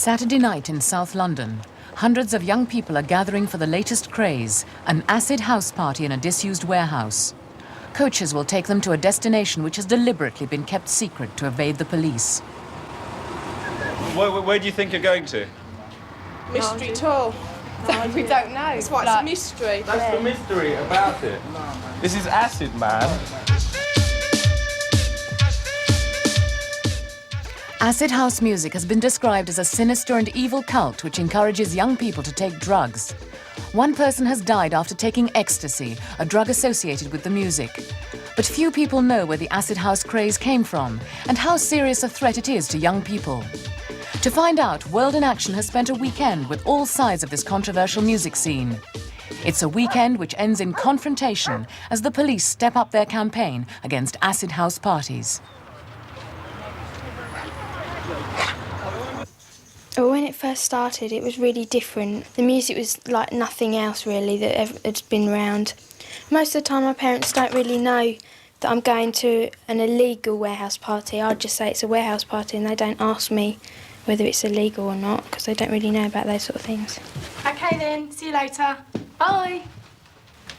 Saturday night in South London, hundreds of young people are gathering for the latest craze, an acid house party in a disused warehouse. Coaches will take them to a destination which has deliberately been kept secret to evade the police. Where do you think you're going to? Mystery tour. We don't know. That's why it's a mystery. That's the mystery about it. This is acid, man. Acid house music has been described as a sinister and evil cult which encourages young people to take drugs. One person has died after taking ecstasy, a drug associated with the music. But few people know where the acid house craze came from and how serious a threat it is to young people. To find out, World in Action has spent a weekend with all sides of this controversial music scene. It's a weekend which ends in confrontation as the police step up their campaign against acid house parties. Well, when it first started, it was really different. The music was like nothing else really that had been around. Most of the time my parents don't really know that I'm going to an illegal warehouse party. I'd just say it's a warehouse party and they don't ask me whether it's illegal or not because they don't really know about those sort of things. OK then, see you later. Bye.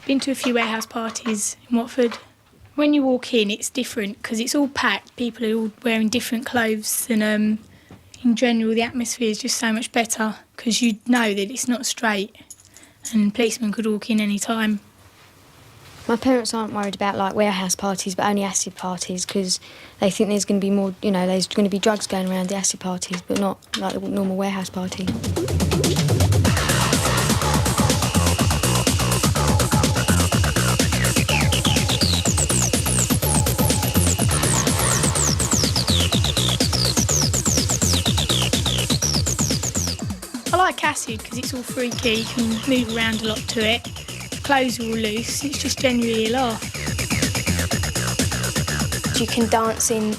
Been to a few warehouse parties in Watford. When you walk in, it's different because it's all packed. People are all wearing different clothes and in general, the atmosphere is just so much better because you know that it's not straight and policemen could walk in any time. My parents aren't worried about like warehouse parties, but only acid parties because they think there's going to be more, you know, there's going to be drugs going around the acid parties, but not like the normal warehouse party. I like acid because it's all freaky, you can move around a lot to it. Clothes are all loose, it's just generally a laugh. You can dance in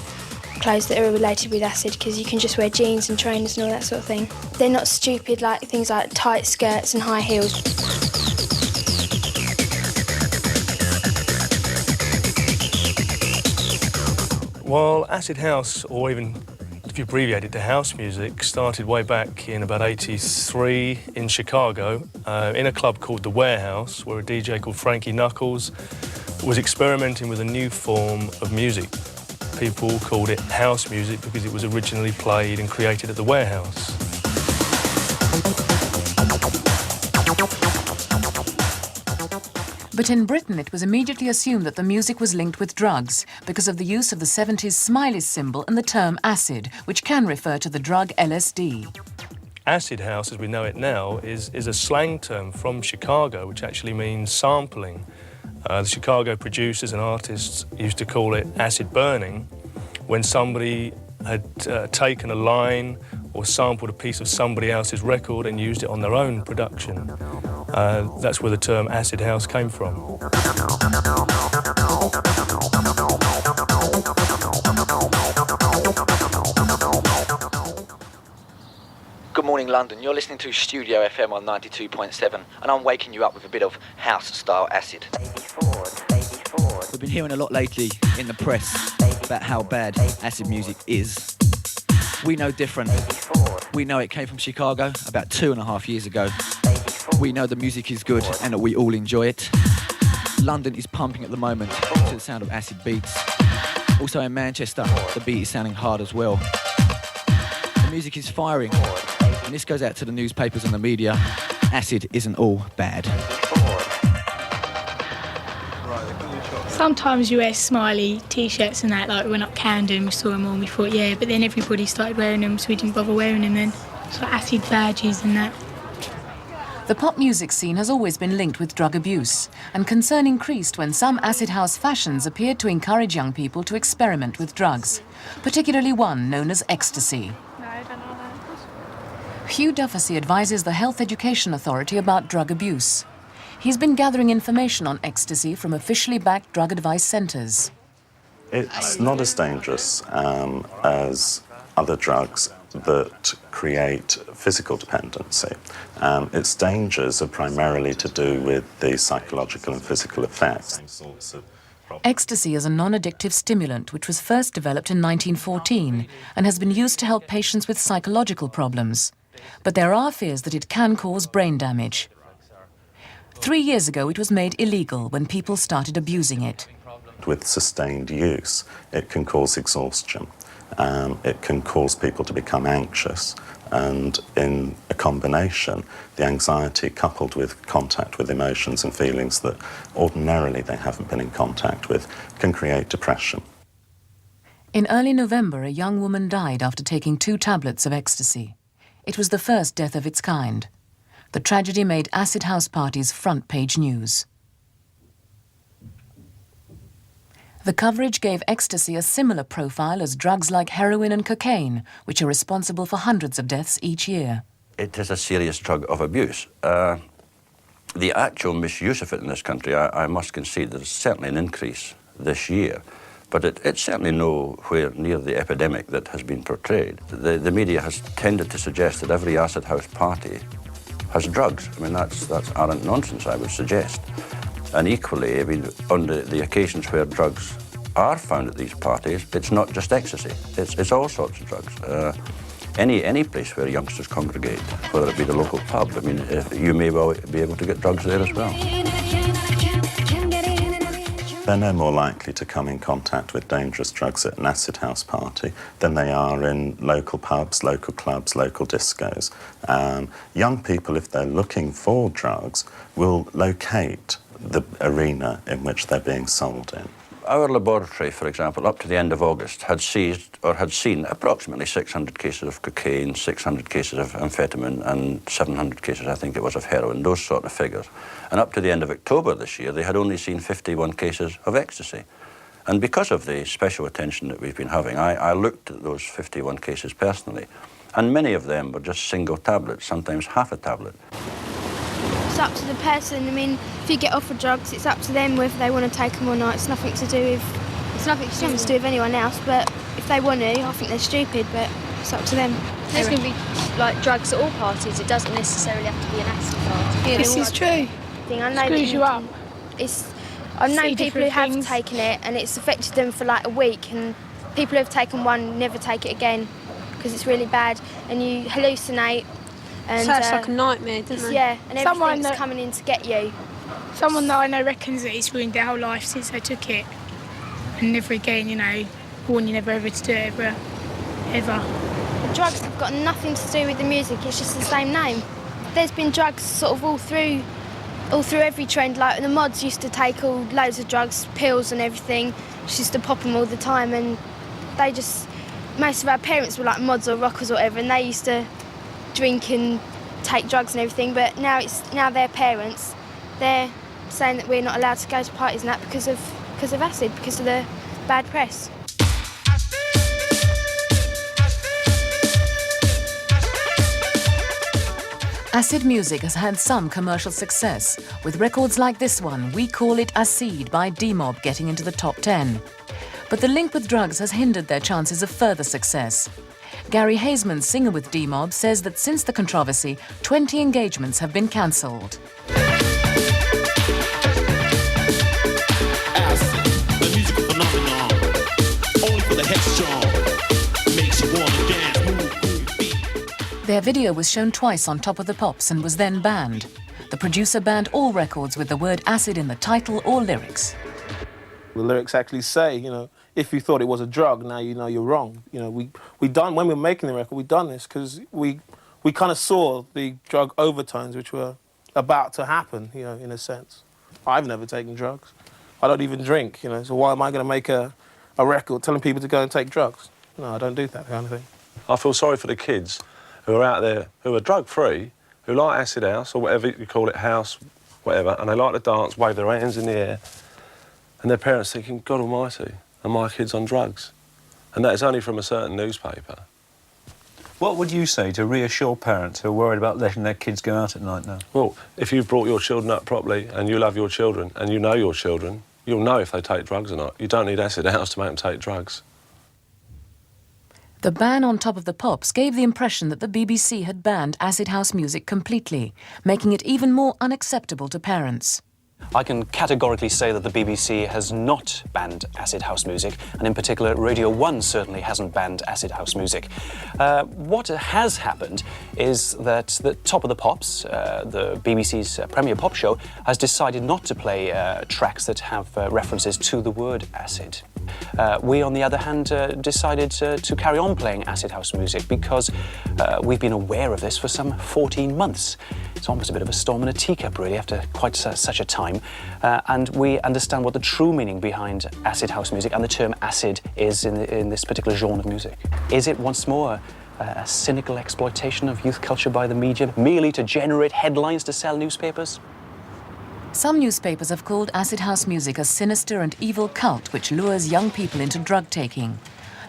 clothes that are related with acid because you can just wear jeans and trainers and all that sort of thing. They're not stupid like things like tight skirts and high heels. Well, acid house, or even if you abbreviate it to house music, started way back in about '83 in Chicago in a club called The Warehouse, where a DJ called Frankie Knuckles was experimenting with a new form of music. People called it house music because it was originally played and created at The Warehouse. But in Britain, it was immediately assumed that the music was linked with drugs because of the use of the 70s smiley symbol and the term acid, which can refer to the drug LSD. Acid house, as we know it now, is a slang term from Chicago, which actually means sampling. The Chicago producers and artists used to call it acid burning when somebody had taken a line or sampled a piece of somebody else's record and used it on their own production. That's where the term acid house came from. Good morning, London. You're listening to Studio FM on 92.7, and I'm waking you up with a bit of house-style acid. We've been hearing a lot lately in the press about how bad acid music is. We know different. We know it came from Chicago about 2.5 years ago. We know the music is good and that we all enjoy it. London is pumping at the moment to the sound of acid beats. Also in Manchester, the beat is sounding hard as well. The music is firing, and this goes out to the newspapers and the media. Acid isn't all bad. Sometimes you wear smiley T-shirts and that, like we went up Camden, we saw them all and we thought, yeah, but then everybody started wearing them, so we didn't bother wearing them then. So acid badges and that. The pop music scene has always been linked with drug abuse, and concern increased when some acid house fashions appeared to encourage young people to experiment with drugs, particularly one known as Ecstasy. No, I don't know that. Hugh Duffy advises the Health Education Authority about drug abuse. He's been gathering information on ecstasy from officially backed drug advice centres. It's not as dangerous as other drugs that create physical dependency. Its dangers are primarily to do with the psychological and physical effects. Ecstasy is a non-addictive stimulant which was first developed in 1914 and has been used to help patients with psychological problems. But there are fears that it can cause brain damage. 3 years ago, it was made illegal when people started abusing it. With sustained use, it can cause exhaustion. It can cause people to become anxious. And in a combination, the anxiety coupled with contact with emotions and feelings that ordinarily they haven't been in contact with can create depression. In early November, a young woman died after taking 2 tablets of ecstasy. It was the first death of its kind. The tragedy made acid house parties front-page news. The coverage gave ecstasy a similar profile as drugs like heroin and cocaine, which are responsible for hundreds of deaths each year. It is a serious drug of abuse. The actual misuse of it in this country, I must concede, there's certainly an increase this year. But it's certainly nowhere near the epidemic that has been portrayed. The media has tended to suggest that every acid house party has drugs. I mean, that's arrant nonsense, I would suggest. And equally, I mean, on the occasions where drugs are found at these parties, it's not just ecstasy. It's all sorts of drugs. Any place where youngsters congregate, whether it be the local pub, I mean, you may well be able to get drugs there as well. They're no more likely to come in contact with dangerous drugs at an acid house party than they are in local pubs, local clubs, local discos. Young people, if they're looking for drugs, will locate the arena in which they're being sold in. Our laboratory, for example, up to the end of August, had seized or had seen approximately 600 cases of cocaine, 600 cases of amphetamine, and 700 cases, I think it was, of heroin, those sort of figures. And up to the end of October this year, they had only seen 51 cases of ecstasy. And because of the special attention that we've been having, I looked at those 51 cases personally, and many of them were just single tablets, sometimes half a tablet. It's up to the person. I mean, if you get offered drugs, it's up to them whether they want to take them or not. It's nothing to do with anyone else. But if they want to, I think they're stupid. But it's up to them. There's going to be like drugs at all parties. It doesn't necessarily have to be an acid party. This is true. Screws you up. I've known people who have taken it, and it's affected them for like a week. And people who have taken one never take it again because it's really bad, and you hallucinate. And, so it's like a nightmare, doesn't it? Yeah, and everything's coming in to get you. Someone that I know reckons that it's ruined their whole life since they took it. And never again, you know, warn you never ever to do it ever. The drugs have got nothing to do with the music, it's just the same name. There's been drugs sort of all through every trend. Like the mods used to take all loads of drugs, pills and everything. Just used to pop them all the time, and most of our parents were like mods or rockers or whatever, and they used to drink and take drugs and everything, but now their parents, they're saying that we're not allowed to go to parties and that because of acid, because of the bad press. Acid music has had some commercial success, with records like this one, We Call It Acid by D-Mob, getting into the top 10. But the link with drugs has hindered their chances of further success. Gary Haseman, singer with D-Mob, says that since the controversy, 20 engagements have been cancelled. Acid, the musical phenomenon, only for the headstrong, makes you wanna dance, move, beat. Their video was shown twice on Top of the Pops and was then banned. The producer banned all records with the word acid in the title or lyrics. The lyrics actually say, you know, if you thought it was a drug, now you know you're wrong. You know, when we were making the record, we done this because we kind of saw the drug overtones which were about to happen, you know, in a sense. I've never taken drugs. I don't even drink, you know, so why am I going to make a record telling people to go and take drugs? No, I don't do that kind of thing. I feel sorry for the kids who are out there, who are drug-free, who like acid house, or whatever you call it, house, whatever, and they like to dance, wave their hands in the air, and their parents thinking, God almighty, are my kids on drugs? And that is only from a certain newspaper. What would you say to reassure parents who are worried about letting their kids go out at night now? Well, if you've brought your children up properly and you love your children and you know your children, you'll know if they take drugs or not. You don't need acid house to make them take drugs. The ban on Top of the Pops gave the impression that the BBC had banned acid house music completely, making it even more unacceptable to parents. I can categorically say that the BBC has not banned acid house music, and in particular Radio 1 certainly hasn't banned acid house music. What has happened is that the Top of the Pops, the BBC's premier pop show, has decided not to play tracks that have references to the word acid. We, on the other hand, decided to carry on playing acid house music because we've been aware of this for some 14 months. It's almost a bit of a storm in a teacup, really, after quite such a time. And we understand what the true meaning behind acid house music and the term acid is in this particular genre of music. Is it once more a cynical exploitation of youth culture by the media, merely to generate headlines to sell newspapers? Some newspapers have called acid house music a sinister and evil cult which lures young people into drug taking.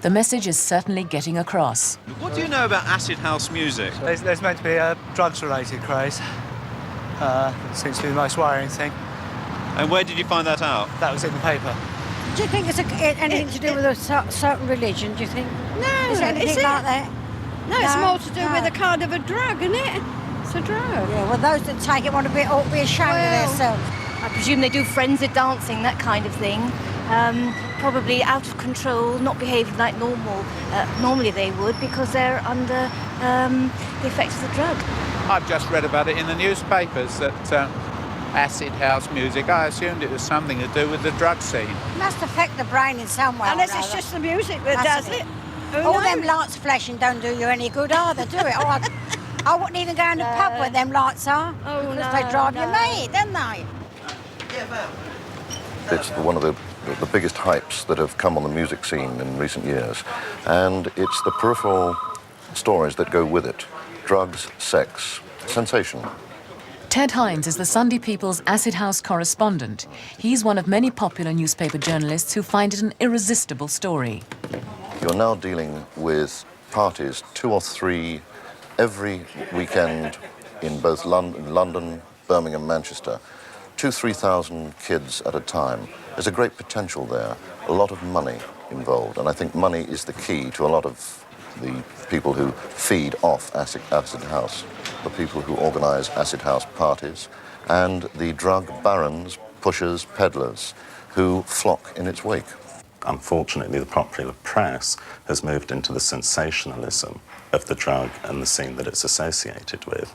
The message is certainly getting across. What do you know about acid house music? There's meant to be a drugs-related craze. Seems to be the most worrying thing. And where did you find that out? That was in the paper. Do you think it's anything to do with a certain religion, do you think? No, is it anything like that? No, it's more to do with a kind of a drug, isn't it? It's a drug. Yeah, well, those that take it ought to be ashamed of themselves. I presume they do frenzied dancing, that kind of thing. Probably out of control, not behaving like normally they would because they're under the effects of the drug. I've just read about it in the newspapers that acid house music, I assumed it was something to do with the drug scene. It must affect the brain in some way. Unless it's just the music that does it. All them lights flashing don't do you any good either, do it? I wouldn't even go in the pub where them lights are because they drive you mad, don't they? It's one of the biggest hypes that have come on the music scene in recent years. And it's the peripheral stories that go with it. Drugs, sex, sensation. Ted Hines is the Sunday People's acid house correspondent. He's one of many popular newspaper journalists who find it an irresistible story. You're now dealing with parties, 2 or 3 every weekend in both London, Birmingham, Manchester. 2,000-3,000 kids at a time. There's a great potential there, a lot of money involved, and I think money is the key to a lot of the people who feed off acid house, the people who organise acid house parties, and the drug barons, pushers, peddlers who flock in its wake. Unfortunately, the popular press has moved into the sensationalism of the drug and the scene that it's associated with,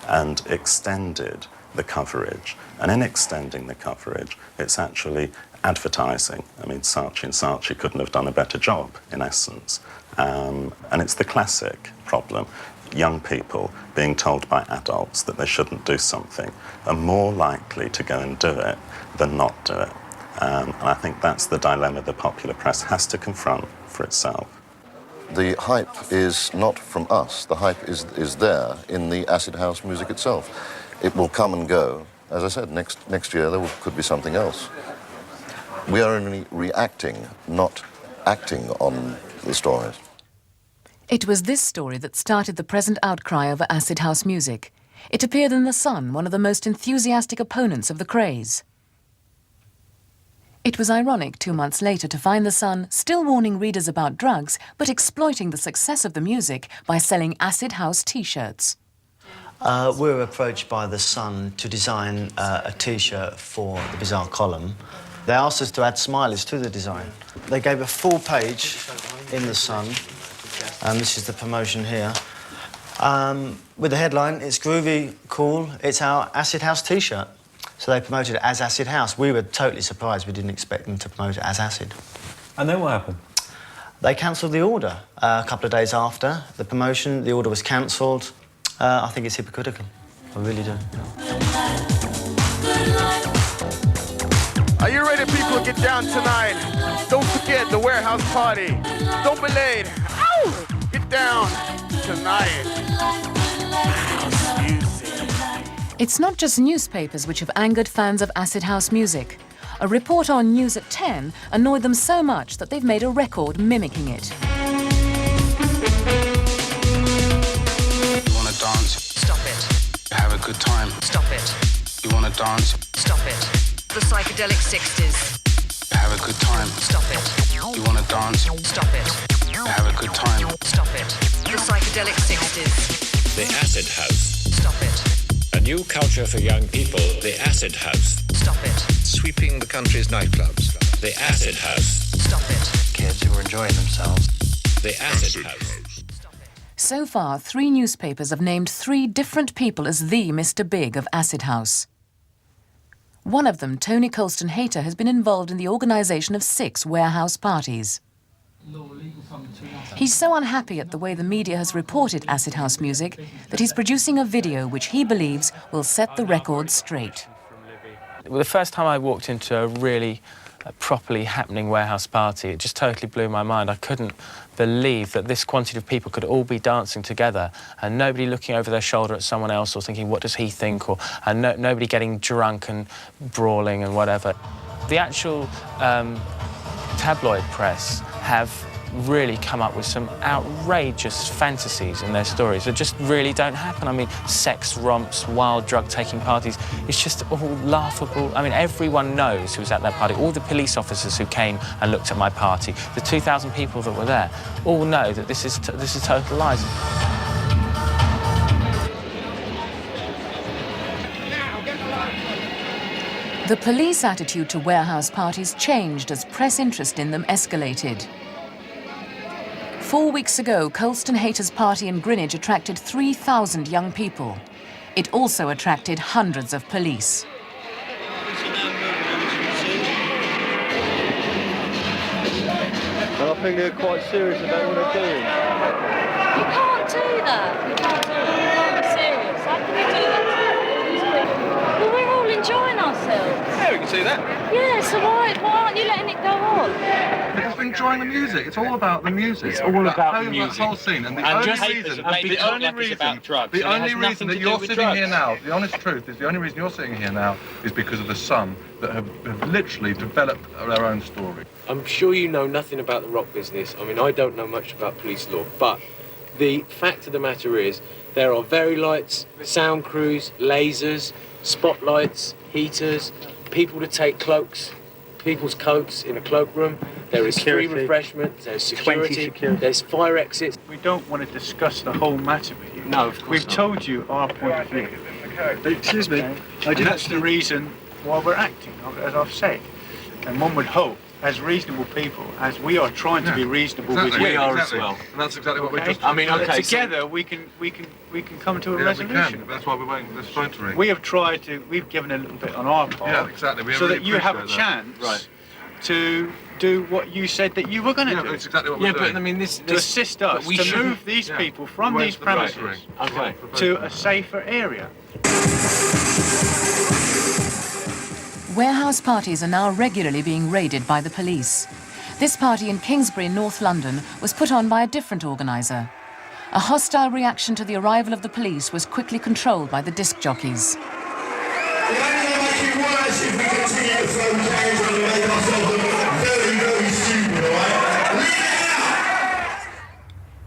and extended the coverage. And in extending the coverage, it's actually advertising. I mean, Saatchi and Saatchi couldn't have done a better job, in essence. And it's the classic problem. Young people being told by adults that they shouldn't do something are more likely to go and do it than not do it. And I think that's the dilemma the popular press has to confront for itself. The hype is not from us. The hype is there in the acid house music itself. It will come and go. As I said, next year there could be something else. We are only reacting, not acting on the stories. It was this story that started the present outcry over acid house music. It appeared in The Sun, one of the most enthusiastic opponents of the craze. It was ironic 2 months later to find The Sun still warning readers about drugs, but exploiting the success of the music by selling acid house T-shirts. We were approached by The Sun to design a T-shirt for the Bizarre column. They asked us to add smileys to the design. They gave a full page in The Sun, and this is the promotion here, with the headline, "It's groovy, cool, it's our acid house T-shirt." So they promoted it as acid house. We were totally surprised. We didn't expect them to promote it as acid. And then what happened? They cancelled the order a couple of days after the promotion. The order was cancelled. I think it's hypocritical. I really do. Are you ready, people, to get down tonight? Don't forget the warehouse party. Don't be late. Ow! Get down tonight. House music. It's not just newspapers which have angered fans of acid house music. A report on News at 10 annoyed them so much that they've made a record mimicking it. Dance. Stop it. Have a good time. Stop it. You want to dance? Stop it. The psychedelic 60s. Have a good time. Stop it. You want to dance? Stop it. Have a good time. Stop it. The psychedelic 60s. The acid house. Stop it. A new culture for young people, the acid house. Stop it. Sweeping the country's nightclubs. The Acid House. Stop it. Kids who are enjoying themselves. The Acid House. So far, 3 newspapers have named 3 different people as the Mr. Big of Acid House. One of them, Tony Colston-Hayter, has been involved in the organisation of 6 warehouse parties. He's so unhappy at the way the media has reported Acid House music that he's producing a video which he believes will set the record straight. Well, the first time I walked into a really properly happening warehouse party, it just totally blew my mind. I couldn't believe that this quantity of people could all be dancing together and nobody looking over their shoulder at someone else or thinking, what does he think? And nobody getting drunk and brawling and whatever. The actual tabloid press have really come up with some outrageous fantasies in their stories that just really don't happen. I mean, sex romps, wild drug-taking parties, it's just all laughable. I mean, everyone knows who was at that party. All the police officers who came and looked at my party, the 2,000 people that were there, all know that this is total lies. The police attitude to warehouse parties changed as press interest in them escalated. 4 weeks ago, Colston-Hayter's party in Greenwich attracted 3,000 young people. It also attracted hundreds of police. Well, I think they're quite serious about what they're doing. You can't do that. You can't do that. You can't be serious. How can you do that? Well, we're all enjoying ourselves. Yeah, we can see that. Yeah, so why aren't you letting it go on? Because we're enjoying the music. It's all about the music. It's all about the music. The whole scene. And the And only just reason, the only reason that you're sitting here now, the honest truth is the only reason you're sitting here now is because of the Sun that have literally developed their own story. I'm sure you know nothing about the rock business. I mean, I don't know much about police law, but the fact of the matter is there are very lights, sound crews, lasers, spotlights, heaters, people to take cloaks, people's coats in a cloakroom. There is free refreshment, there's security, there's fire exits. We don't want to discuss the whole matter with you. No, of course We've not. told you our point of view. Excuse me. And that's the reason why we're acting, as I've said. And one would hope, as reasonable people, as we are trying to be reasonable with you, We are as well. And that's exactly what we're just. I mean, okay, together we can come to a resolution. We can. That's why we're waiting for this phone to ring. We have tried to. We've given a little bit on our part. Yeah, exactly. We so really that you have a appreciate chance that. to do what you said that you were going to do. That's exactly what we're doing. But I mean, this to assist us to move these people from these premises to a safer area. Warehouse parties are now regularly being raided by the police. This party in Kingsbury, North London, was put on by a different organiser. A hostile reaction to the arrival of the police was quickly controlled by the disc jockeys.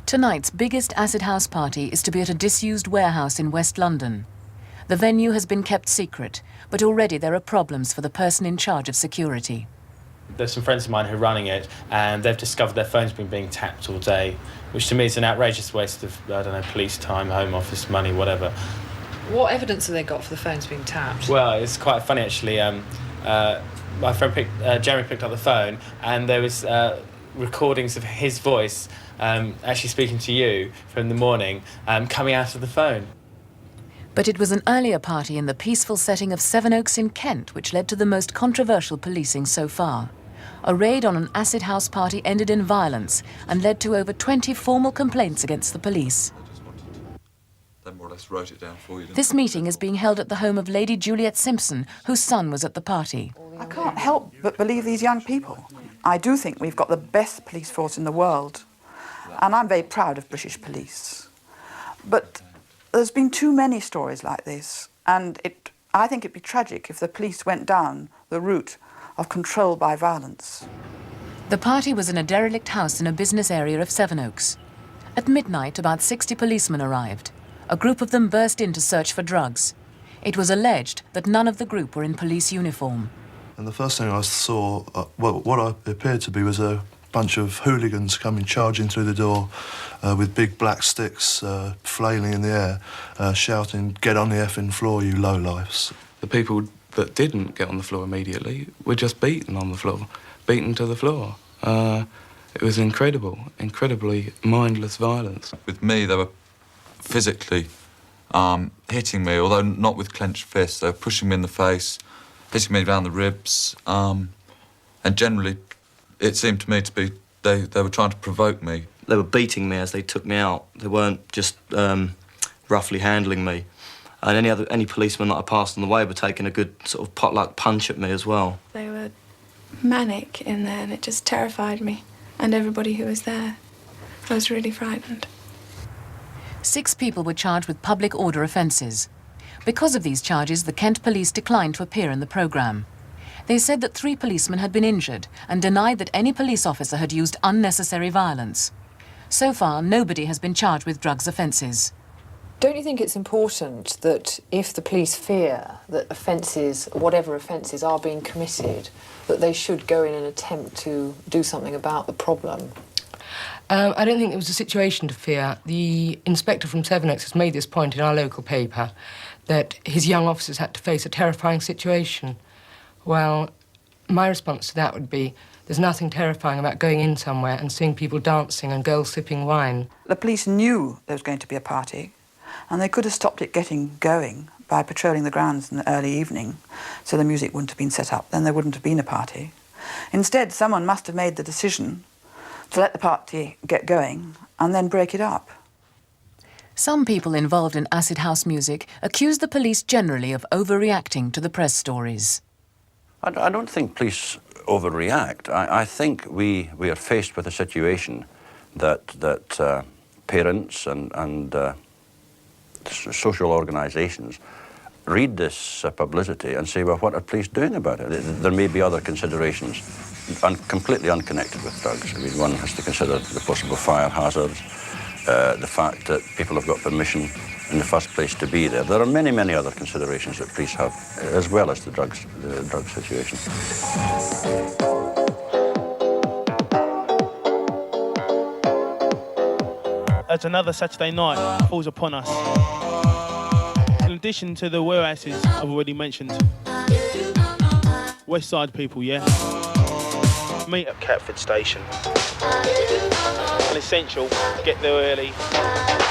Tonight's biggest acid house party is to be at a disused warehouse in West London. The venue has been kept secret, but already there are problems for the person in charge of security. There's some friends of mine who are running it, and they've discovered their phone's been being tapped all day, which to me is an outrageous waste of, I don't know, police time, home office money, whatever. What evidence have they got for the phones being tapped? Well, it's quite funny, actually. My friend Jeremy picked up the phone, and there was recordings of his voice actually speaking to you from the morning, coming out of the phone. But it was an earlier party in the peaceful setting of Sevenoaks in Kent which led to the most controversial policing so far. A raid on an acid house party ended in violence and led to over 20 formal complaints against the police. They more or less wrote it down for you. This meeting is being held at the home of Lady Juliet Simpson, whose son was at the party. I can't help but believe these young people. I do think we've got the best police force in the world, and I'm very proud of British police. But there's been too many stories like this, and I think it'd be tragic if the police went down the route of control by violence. The party was in a derelict house in a business area of Sevenoaks. At midnight, about 60 policemen arrived. A group of them burst in to search for drugs. It was alleged that none of the group were in police uniform. And the first thing I saw, what appeared to be was a bunch of hooligans coming charging through the door with big black sticks flailing in the air, shouting, "Get on the effing floor, you lowlifes." The people that didn't get on the floor immediately were just beaten on the floor, beaten to the floor. It was incredibly mindless violence. With me, they were physically hitting me, although not with clenched fists. They were pushing me in the face, hitting me around the ribs, and generally it seemed to me to be they were trying to provoke me. They were beating me as they took me out. They weren't just roughly handling me. And any policeman that I passed on the way were taking a good sort of potluck punch at me as well. They were manic in there, and it just terrified me and everybody who was there. I was really frightened. 6 people were charged with public order offences. Because of these charges, the Kent police declined to appear in the programme. They said that 3 policemen had been injured and denied that any police officer had used unnecessary violence. So far, nobody has been charged with drugs offences. Don't you think it's important that if the police fear that offences, whatever offences are being committed, that they should go in and attempt to do something about the problem? I don't think it was a situation to fear. The inspector from Sevenoaks has made this point in our local paper, that his young officers had to face a terrifying situation. Well, my response to that would be, there's nothing terrifying about going in somewhere and seeing people dancing and girls sipping wine. The police knew there was going to be a party, and they could have stopped it getting going by patrolling the grounds in the early evening, so the music wouldn't have been set up. Then there wouldn't have been a party. Instead, someone must have made the decision to let the party get going and then break it up. Some people involved in acid house music accuse the police generally of overreacting to the press stories. I don't think police overreact. I think we are faced with a situation that parents and social organisations read this publicity and say, well, what are police doing about it? There may be other considerations completely unconnected with drugs. I mean, one has to consider the possible fire hazards, the fact that people have got permission in the first place to be there. There are many, many other considerations that police have, as well as the drug situation. As another Saturday night falls upon us, in addition to the warehouses I've already mentioned, West Side people, yeah? Meet at Catford Station. An essential, get there early.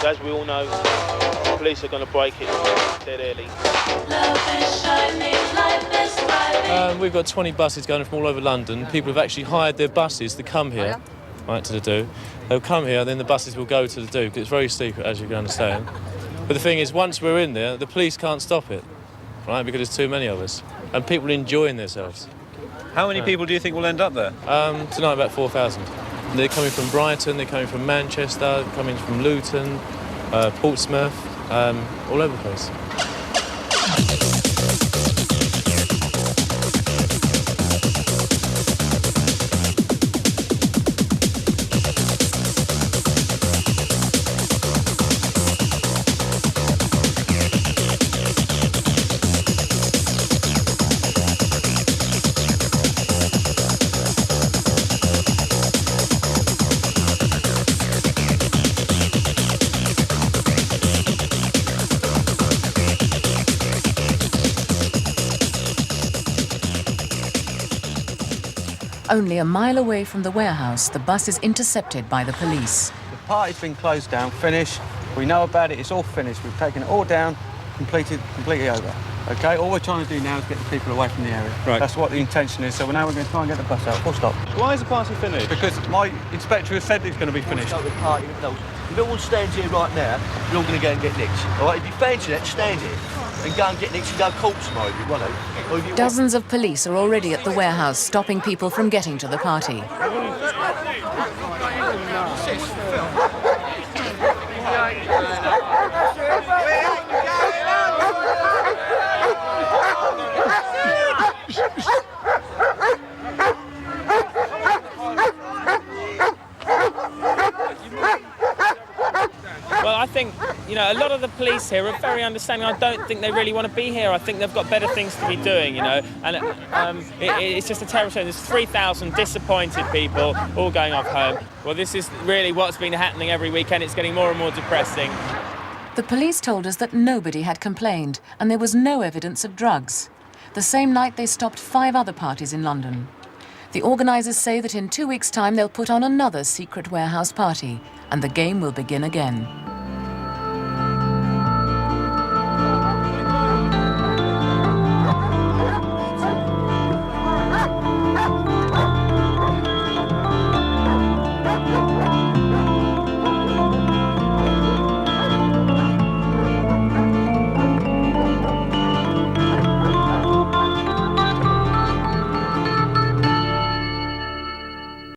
As we all know, the police are going to break it dead early. We've got 20 buses going from all over London. People have actually hired their buses to come here, right, to the do. They'll come here, then the buses will go to the do, because it's very secret, as you can understand. But the thing is, once we're in there, the police can't stop it, right, because there's too many of us. And people are enjoying themselves. How many people do you think will end up there? Tonight, about 4,000. They're coming from Brighton, they're coming from Manchester, they're coming from Luton, Portsmouth, all over the place. Only a mile away from the warehouse, the bus is intercepted by the police. The party's been closed down, finished. We know about it, it's all finished. We've taken it all down, completely over. OK, all we're trying to do now is get the people away from the area. Right. That's what the intention is, so now we're going to try and get the bus out, full stop. Why is the party finished? Because my inspector has said it's going to be finished. The party, if no one stands here right now, you're all going to go and get nicked. All right, if you fancy that, stand here and go and get nicked and go corpse mode if you want to. Dozens of police are already at the warehouse, stopping people from getting to the party. Well, I think, you know, a lot of the police here are very understanding. I don't think they really want to be here. I think they've got better things to be doing, you know. And it's just a terrible shame. There's 3,000 disappointed people all going off home. Well, this is really what's been happening every weekend. It's getting more and more depressing. The police told us that nobody had complained and there was no evidence of drugs. the same night they stopped 5 other parties in London. The organisers say that in 2 weeks' time they'll put on another secret warehouse party, and the game will begin again.